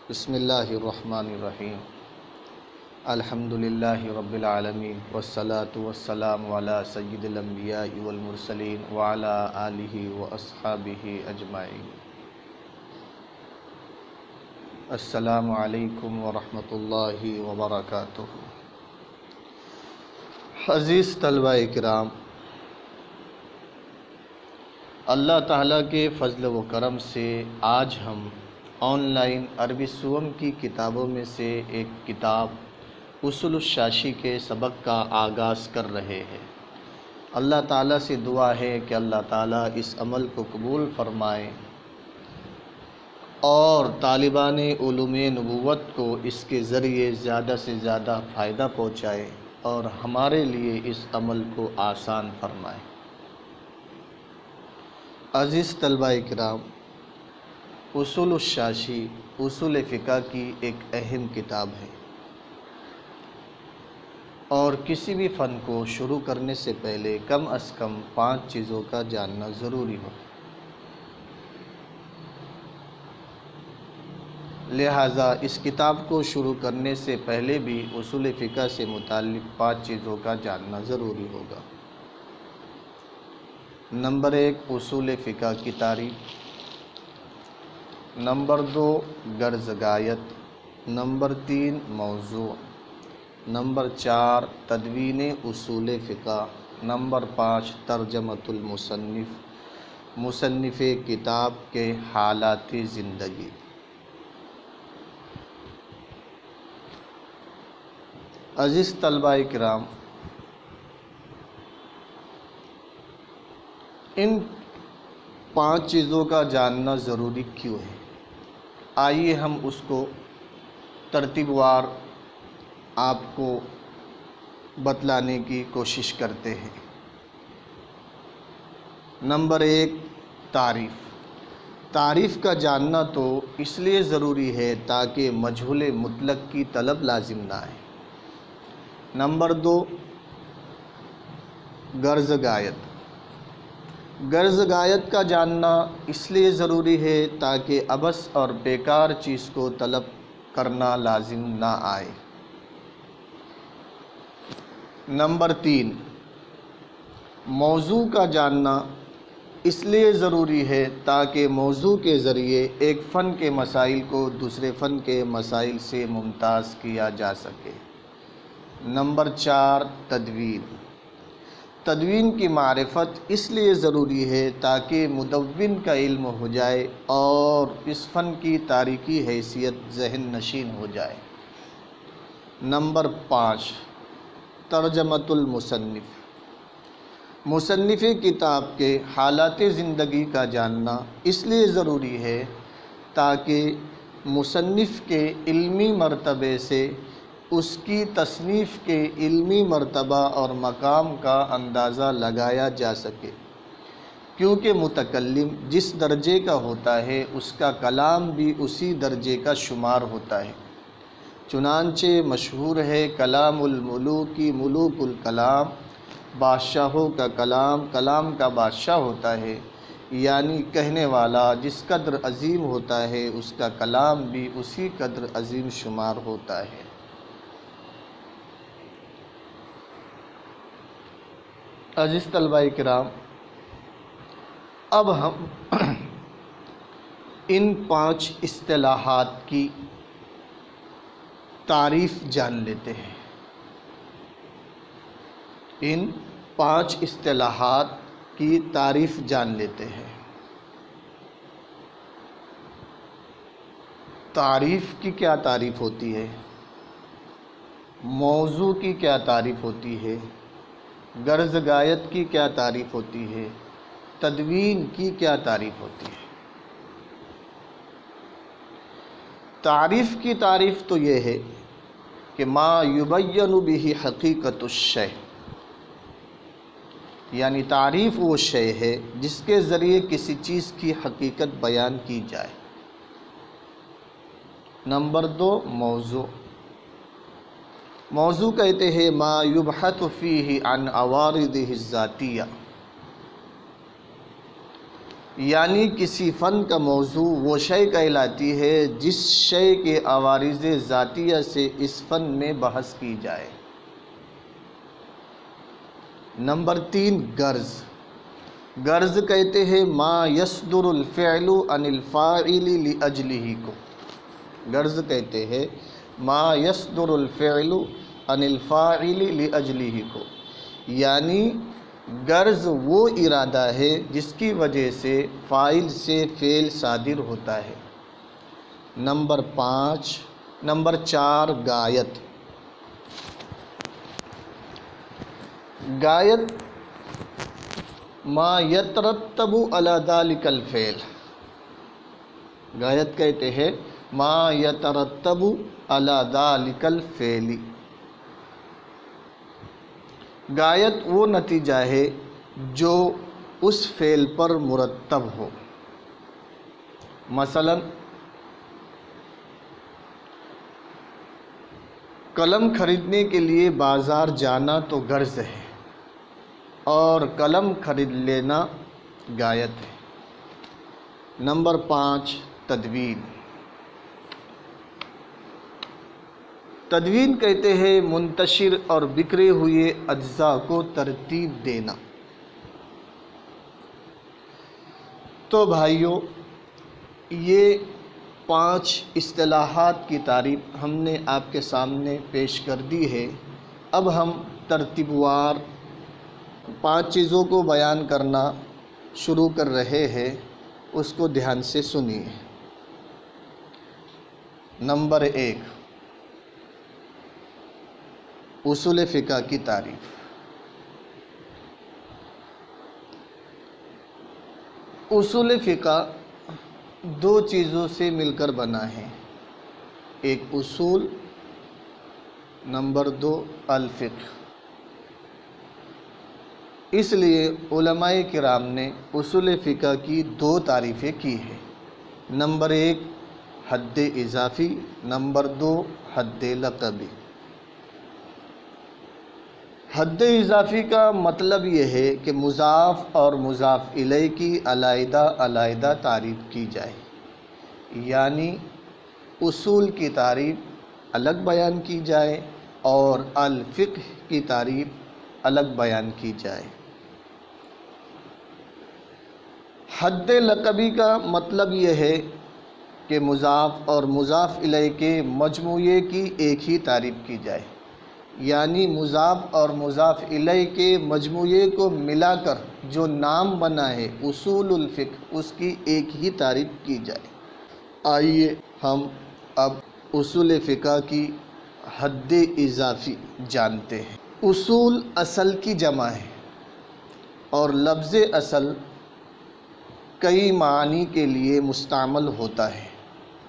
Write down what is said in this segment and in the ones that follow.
بسم اللہ الرحمن الرحیم الحمدللہ رب العالمین والصلاة والسلام علی سید الانبیاء والمرسلین وعلی آلہ واصحابہ اجمعین۔ السلام علیکم ورحمۃ اللہ وبرکاتہ۔ عزیز طلبہ کرام، اللہ تعالیٰ کے فضل و کرم سے آج ہم آن لائن عربی سوم کی کتابوں میں سے ایک کتاب اصول الشاشی کے سبق کا آغاز کر رہے ہیں۔ اللہ تعالیٰ سے دعا ہے کہ اللہ تعالیٰ اس عمل کو قبول فرمائے اور طالبان علوم نبوت کو اس کے ذریعے زیادہ سے زیادہ فائدہ پہنچائے اور ہمارے لیے اس عمل کو آسان فرمائے۔ عزیز طلبہ کرام، اصول الشاشی اصول فقہ کی ایک اہم کتاب ہے اور کسی بھی فن کو شروع کرنے سے پہلے کم از کم 5 چیزوں کا جاننا ضروری ہو۔ لہٰذا اس کتاب کو شروع کرنے سے پہلے بھی اصول فقہ سے متعلق 5 چیزوں کا جاننا ضروری ہوگا۔ نمبر 1، اصول فقہ کی تعریف۔ نمبر 2، غرض غایت۔ نمبر 3، موضوع۔ نمبر 4، تدوین اصول فقہ۔ نمبر 5، ترجمۃ المصنف، مصنف کتاب کے حالات زندگی۔ عزیز طلبہ کرام، ان 5 چیزوں کا جاننا ضروری کیوں ہے؟ آئیے ہم اس کو ترتیب وار آپ کو بتلانے کی کوشش کرتے ہیں۔ نمبر 1، تعریف۔ تعریف کا جاننا تو اس لیے ضروری ہے تاکہ مجہول مطلق کی طلب لازم نہ آئے۔ نمبر 2، غرض غایت۔ غرض غایت کا جاننا اس لیے ضروری ہے تاکہ عبث اور بیکار چیز کو طلب کرنا لازم نہ آئے۔ نمبر 3، موضوع کا جاننا اس لیے ضروری ہے تاکہ موضوع کے ذریعے ایک فن کے مسائل کو دوسرے فن کے مسائل سے ممتاز کیا جا سکے۔ نمبر 4، تدوین۔ تدوین کی معرفت اس لیے ضروری ہے تاکہ مدون کا علم ہو جائے اور اس فن کی تاریخی حیثیت ذہن نشین ہو جائے۔ نمبر 5، ترجمۃ المصنف۔ مصنف کتاب کے حالات زندگی کا جاننا اس لیے ضروری ہے تاکہ مصنف کے علمی مرتبے سے اس کی تصنیف کے علمی مرتبہ اور مقام کا اندازہ لگایا جا سکے، کیونکہ متکلم جس درجے کا ہوتا ہے اس کا کلام بھی اسی درجے کا شمار ہوتا ہے۔ چنانچہ مشہور ہے کلام الملوک کی ملوک الکلام، بادشاہوں کا کلام کلام کا بادشاہ ہوتا ہے، یعنی کہنے والا جس قدر عظیم ہوتا ہے اس کا کلام بھی اسی قدر عظیم شمار ہوتا ہے۔ عزیز طلبہ کرام، اب ہم ان 5 اصطلاحات کی تعریف جان لیتے ہیں۔ ان 5 اصطلاحات کی تعریف جان لیتے ہیں۔ تعریف کی کیا تعریف ہوتی ہے؟ موضوع کی کیا تعریف ہوتی ہے؟ غرض غایت کی کیا تعریف ہوتی ہے؟ تدوین کی کیا تعریف ہوتی ہے؟ تعریف کی تعریف تو یہ ہے کہ ما یبین بہ حقیقت الشیء، یعنی تعریف وہ شے ہے جس کے ذریعے کسی چیز کی حقیقت بیان کی جائے۔ نمبر 2، موضوع۔ موضوع کہتے ہیں ما یبحث فیہ عن عوارضہ الذاتیہ، یعنی کسی فن کا موضوع وہ شے کہلاتی ہے جس شے کے عوارض ذاتیہ سے اس فن میں بحث کی جائے۔ نمبر 3، غرض۔ غرض کہتے ہیں ما یصدر الفعل عن الفاعل لاجلہ کو۔ غرض کہتے ہیں ما یصدر الفعل عن الفاعل لاجلہ کو، یعنی غرض وہ ارادہ ہے جس کی وجہ سے فاعل سے فعل صادر ہوتا ہے۔ نمبر 4، غایت۔ غایت ما یترتب علی ذلک الفعل۔ غایت کہتے ہیں ما یترتب علی ذلک الفعل۔ غایت وہ نتیجہ ہے جو اس فعل پر مرتب ہو۔ مثلا قلم خریدنے کے لیے بازار جانا تو غرض ہے، اور قلم خرید لینا غایت ہے۔ نمبر 5، تدوین۔ تدوین کہتے ہیں منتشر اور بکھرے ہوئے اجزاء کو ترتیب دینا۔ تو بھائیوں، یہ 5 اصطلاحات کی تعریف ہم نے آپ کے سامنے پیش کر دی ہے۔ اب ہم ترتیب وار 5 چیزوں کو بیان کرنا شروع کر رہے ہیں، اس کو دھیان سے سنیے۔ نمبر 1، اصول فقہ کی تعریف۔ اصول فقہ 2 چیزوں سے مل کر بنا ہے، ایک اصول، نمبر 2 الفقہ۔ اس لیے علماء کرام نے اصول فقہ کی 2 تعریفیں کی ہیں۔ نمبر 1 حد اضافی، نمبر 2 حد لقبی۔ حد اضافی کا مطلب یہ ہے کہ مضاف اور مضاف الیہ کی علیحدہ علیحدہ تعریف کی جائے، یعنی اصول کی تعریف الگ بیان کی جائے اور الفقہ کی تعریف الگ بیان کی جائے۔ حد لقبی کا مطلب یہ ہے کہ مضاف اور مضاف الیہ کے مجموعے کی ایک ہی تعریف کی جائے، یعنی مضاف اور مضاف الیہ کے مجموعے کو ملا کر جو نام بنا ہے اصول الفقہ، اس کی ایک ہی تعریف کی جائے۔ آئیے ہم اب اصول فقہ کی حد اضافی جانتے ہیں۔ اصول اصل کی جمع ہے، اور لفظ اصل کئی معنی کے لیے مستعمل ہوتا ہے۔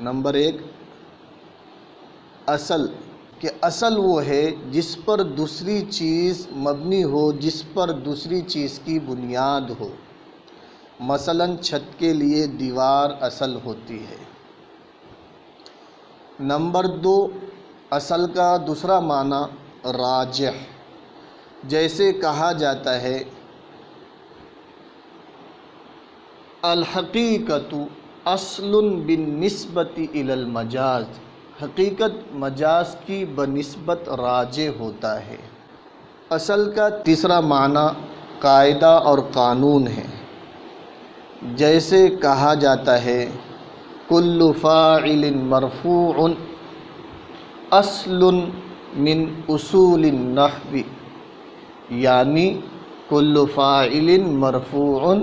نمبر 1 اصل، کہ اصل وہ ہے جس پر دوسری چیز مبنی ہو، جس پر دوسری چیز کی بنیاد ہو۔ مثلا چھت کے لیے دیوار اصل ہوتی ہے۔ نمبر 2 اصل کا دوسرا معنی راجح، جیسے کہا جاتا ہے الحقیقۃ اصل بالنسبۃ الی المجاز، حقیقت مجاز کی بنسبت راجح ہوتا ہے۔ اصل کا تیسرا معنی قاعدہ اور قانون ہے، جیسے کہا جاتا ہے کل فاعل مرفوع اصل من اصول النحو، یعنی کل فاعل مرفوع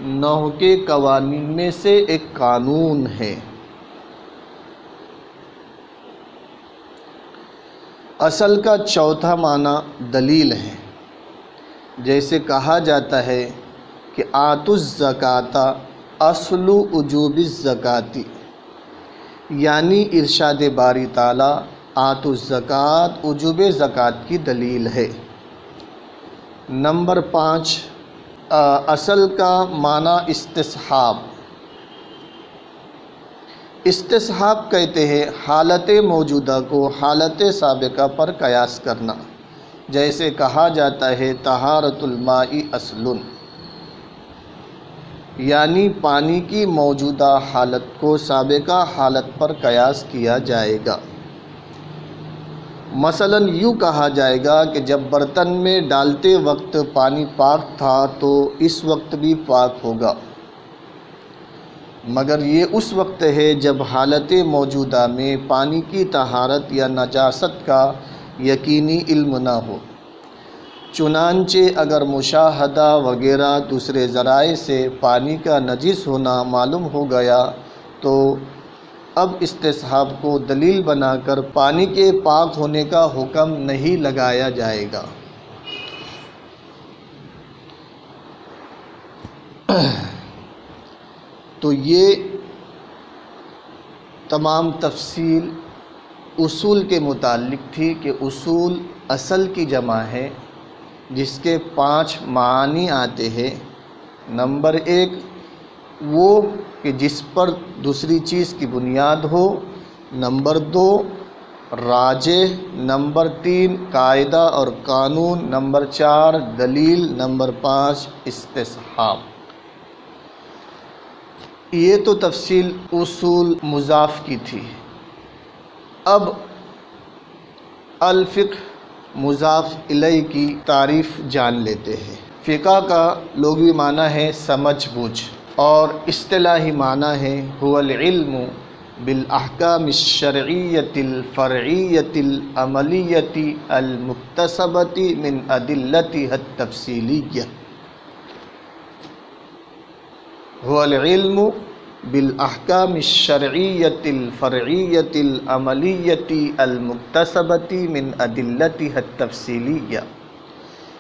نحو کے قوانین میں سے ایک قانون ہے۔ اصل کا چوتھا معنی دلیل ہے، جیسے کہا جاتا ہے کہ آتوا الزکاۃ اصل وجوب الزکاۃ، یعنی ارشاد باری تعالیٰ آتوا الزکاۃ وجوب زکوٰۃ کی دلیل ہے۔ نمبر 5 اصل کا معنی استصحاب۔ استصحاب کہتے ہیں حالت موجودہ کو حالت سابقہ پر قیاس کرنا، جیسے کہا جاتا ہے طہارت الماء اصل۔ یعنی پانی کی موجودہ حالت کو سابقہ حالت پر قیاس کیا جائے گا۔ مثلا یوں کہا جائے گا کہ جب برتن میں ڈالتے وقت پانی پاک تھا تو اس وقت بھی پاک ہوگا، مگر یہ اس وقت ہے جب حالت موجودہ میں پانی کی طہارت یا نجاست کا یقینی علم نہ ہو۔ چنانچہ اگر مشاہدہ وغیرہ دوسرے ذرائع سے پانی کا نجس ہونا معلوم ہو گیا تو اب استصحاب کو دلیل بنا کر پانی کے پاک ہونے کا حکم نہیں لگایا جائے گا۔ تو یہ تمام تفصیل اصول کے متعلق تھی کہ اصول اصل کی جمع ہے جس کے 5 معانی آتے ہیں۔ نمبر 1 وہ کہ جس پر دوسری چیز کی بنیاد ہو، نمبر 2 راجح، نمبر 3 قاعدہ اور قانون، نمبر 4 دلیل، نمبر 5 استصحاب۔ یہ تو تفصیل اصول مضاف کی تھی۔ اب الفقہ مضاف الیہ کی تعریف جان لیتے ہیں۔ فقہ کا لغوی معنی ہے سمجھ بوجھ، اور اصطلاحی معنی ہے هو العلم بالاحکام الشرعیۃ الفرعیۃ العملیۃ المکتسبۃ من ادلتها التفصیلیہ۔ هو العلم بالاحکام الشرعیۃ الفرعیۃ العملیۃ المکتسبۃ من ادلتها التفصیلیہ۔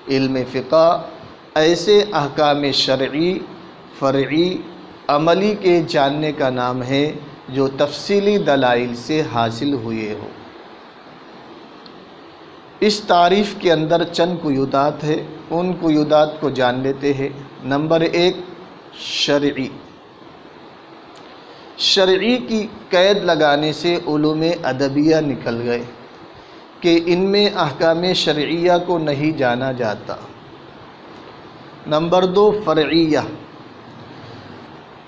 علم فقہ ایسے احکام شرعی، فرعی، عملی کے جاننے کا نام ہے جو تفصیلی دلائل سے حاصل ہوئے ہو۔ اس تعریف کے اندر چند قیودات ہیں، ان قیودات کو جان لیتے ہیں۔ نمبر 1 شرعی۔ شرعی کی قید لگانے سے علوم ادبیہ نکل گئے کہ ان میں احکام شرعیہ کو نہیں جانا جاتا۔ نمبر 2 فرعیہ۔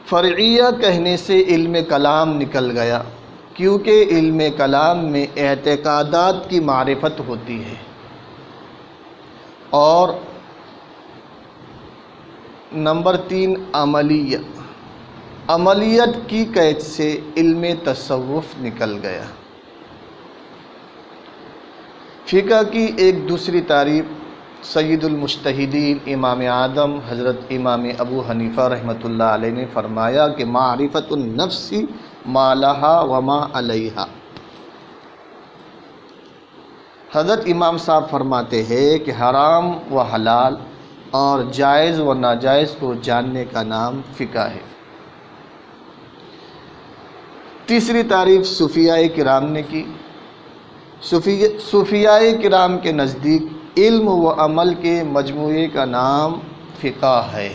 فرعیہ کہنے سے علم کلام نکل گیا، کیونکہ علم کلام میں اعتقادات کی معرفت ہوتی ہے۔ اور نمبر 3 عملیہ۔ عملیت کی قید سے علم تصوف نکل گیا۔ فقہ کی ایک دوسری تعریف سید المجتہدین امام اعظم حضرت امام ابو حنیفہ رحمۃ اللہ علیہ نے فرمایا کہ معرفت النفس ما لہا وما علیہا۔ حضرت امام صاحب فرماتے ہیں کہ حرام و حلال اور جائز و ناجائز کو جاننے کا نام فقہ ہے۔ تیسری تعریف صوفیاء کرام نے کی۔ صوفیاء کرام کے نزدیک علم و عمل کے مجموعے کا نام فقہ ہے۔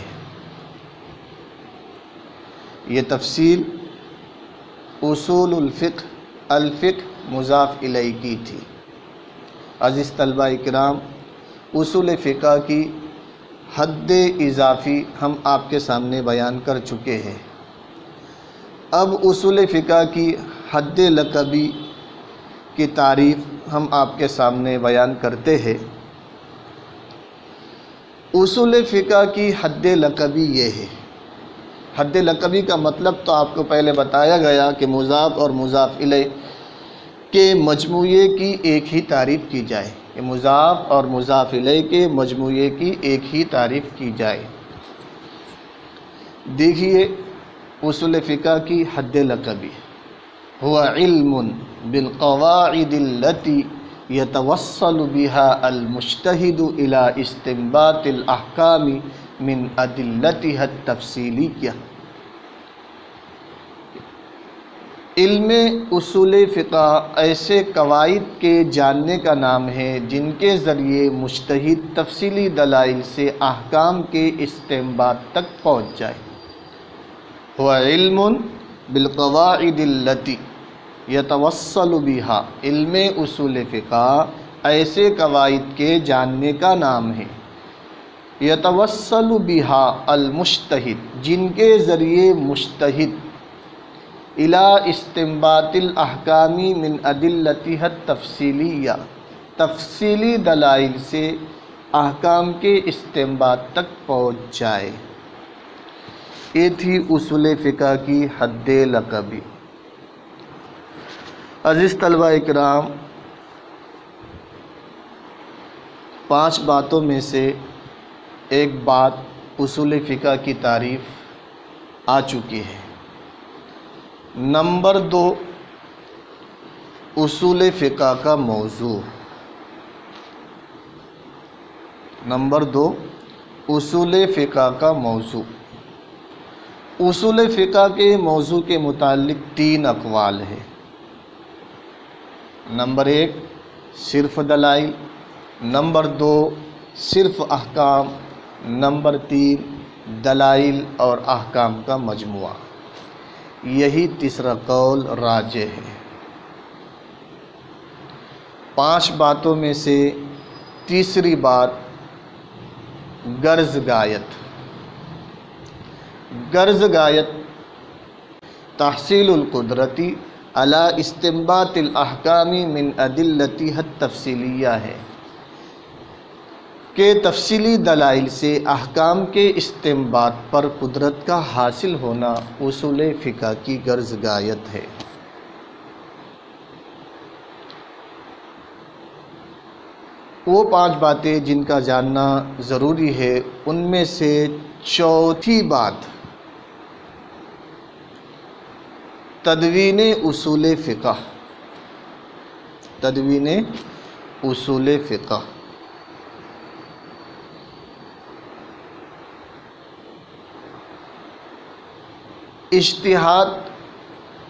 یہ تفصیل اصول الفقہ الفقہ مضاف الیہ کی تھی۔ عزیز طلبہ کرام، اصول فقہ کی حد اضافی ہم آپ کے سامنے بیان کر چکے ہیں۔ اب اصول فقہ کی حد لقبی کی تعریف ہم آپ کے سامنے بیان کرتے ہیں۔ اصول فقہ کی حد لقبی یہ ہے۔ حد لقبی کا مطلب تو آپ کو پہلے بتایا گیا کہ مضاف اور مضاف الیہ کے مجموعے کی ایک ہی تعریف کی جائے، کہ مضاف اور مضاف الیہ کے مجموعے کی ایک ہی تعریف کی جائے۔ دیکھیے اصول فقہ کی حد لقبی، هو علم بالقواعد التي يتوصل بها المجتهد الى استنباط الاحکام من ادلتها التفصیلیہ۔ علم اصول فقہ ایسے قواعد کے جاننے کا نام ہے جن کے ذریعے مجتہد تفصیلی دلائل سے احکام کے استنباط تک پہنچ جائے۔ هو علم بالقواعد التي یتوصل بها، علم اصول فقہ ایسے قواعد کے جاننے کا نام ہے یتوسل بہا المجتہد، جن کے ذریعے مجتہد الی استنباط الاحکام من ادلتها التفصیلیہ، تفصیلی دلائل سے احکام کے استنباط تک پہنچ جائے۔ یہ تھی اصول فقہ کی حد لقبی۔ عزیز طلبہ اکرام، 5 باتوں میں سے ایک بات اصول فقہ کی تعریف آ چکی ہے۔ نمبر 2، اصول فقہ کا موضوع۔ نمبر 2، اصول فقہ کا موضوع۔ اصول فقہ کے موضوع کے متعلق 3 اقوال ہیں۔ نمبر 1 صرف دلائل، نمبر 2 صرف احکام، نمبر 3 دلائل اور احکام کا مجموعہ۔ یہی تیسرا قول راجح ہے۔ 5 باتوں میں سے تیسری بات غرض غایت۔ غرض غایت تحصیل القدرتی علی استنباط الاحکام من ادلتها التفصیلیہ ہے کہ تفصیلی دلائل سے احکام کے استنباط پر قدرت کا حاصل ہونا اصول فقہ کی غرض غایت ہے۔ وہ 5 باتیں جن کا جاننا ضروری ہے، ان میں سے چوتھی بات تدوین اصول فقہ۔ تدوین اصول فقہ۔ اجتہاد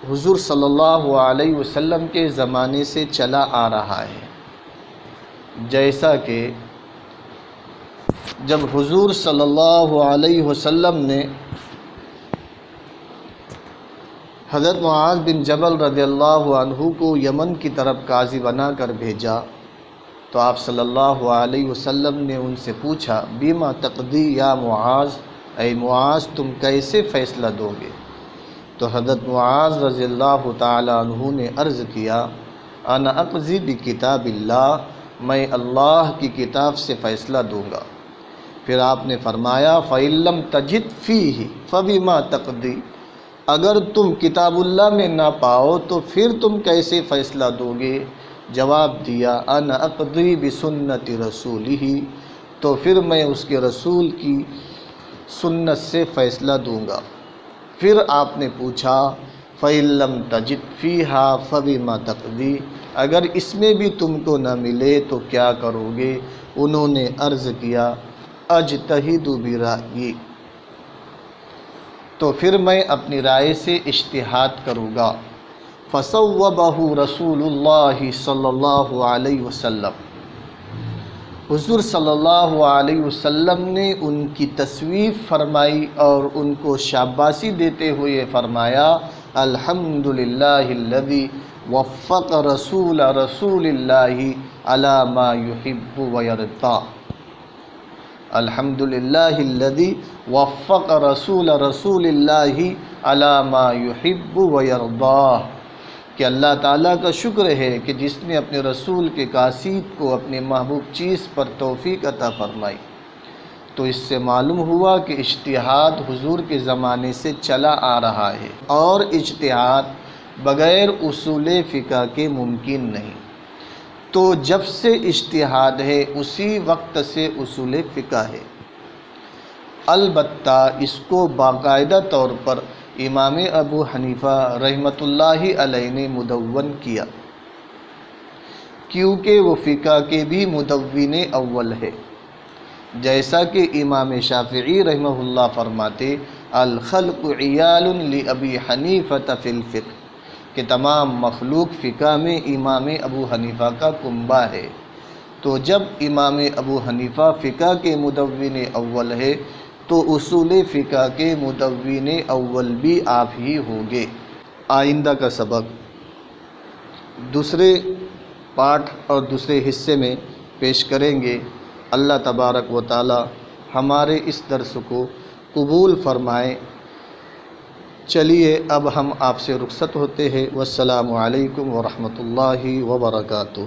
حضور صلی اللہ علیہ وسلم کے زمانے سے چلا آ رہا ہے، جیسا کہ جب حضور صلی اللہ علیہ وسلم نے حضرت معاذ بن جبل رضی اللہ عنہ کو یمن کی طرف قاضی بنا کر بھیجا تو آپ صلی اللہ علیہ وسلم نے ان سے پوچھا، بیما تقضی یا معاذ، اے معاذ تم کیسے فیصلہ دو گے؟ تو حضرت معاذ رضی اللہ تعالی عنہ نے عرض کیا، انا اقضی بکتاب اللہ، میں اللہ کی کتاب سے فیصلہ دوں گا۔ پھر آپ نے فرمایا، فَإِن لَّمْ تَجِدْ فِيهِ فَبِمَا تَقْضِي، اگر تم کتاب اللہ میں نہ پاؤ تو پھر تم کیسے فیصلہ دو گے؟ جواب دیا، انا اقضی بسنت رسولہ، تو پھر میں اس کے رسول کی سنت سے فیصلہ دوں گا۔ پھر آپ نے پوچھا، فَإِن لَّمْ تَجِدْ فِيهَا فَبِمَا تَقْضِي، اگر اس میں بھی تم کو نہ ملے تو کیا کرو گے؟ انہوں نے عرض کیا، اجتہد برائیی، تو پھر میں اپنی رائے سے اجتہاد کروں گا۔ فصوبہ رسول اللہ صلی اللہ علیہ وسلم، حضور صلی اللہ علیہ وسلم نے ان کی تصویب فرمائی اور ان کو شاباشی دیتے ہوئے فرمایا، الحمدللہ الذی وفق رسول اللہ علی ما یحب ویرضا، الحمدللہ الذی وفق رسول اللہ علی ما یحب ویرضا، کہ اللہ تعالیٰ کا شکر ہے کہ جس نے اپنے رسول کے قاصد کو اپنے محبوب چیز پر توفیق عطا فرمائی۔ تو اس سے معلوم ہوا کہ اجتہاد حضور کے زمانے سے چلا آ رہا ہے، اور اجتہاد بغیر اصول فقہ کے ممکن نہیں۔ تو جب سے اجتہاد ہے اسی وقت سے اصول فقہ ہے۔ البتہ اس کو باقاعدہ طور پر امام ابو حنیفہ رحمۃ اللہ علیہ نے مدون کیا، کیونکہ وہ فقہ کے بھی مدون اول ہے، جیسا کہ امام شافعی رحمہ اللہ فرماتے، الخلق عیال لابی حنیفہ فی الفقہ، کہ تمام مخلوق فقہ میں امام ابو حنیفہ کا کنبہ ہے۔ تو جب امام ابو حنیفہ فقہ کے مدون اول ہے تو اصول فقہ کے مدون اول بھی آپ ہی ہوگے۔ آئندہ کا سبق دوسرے پارٹ اور دوسرے حصے میں پیش کریں گے۔ اللہ تبارک و تعالی ہمارے اس درس کو قبول فرمائے۔ چلیے اب ہم آپ سے رخصت ہوتے ہیں۔ والسلام علیکم ورحمۃ اللہ وبرکاتہ۔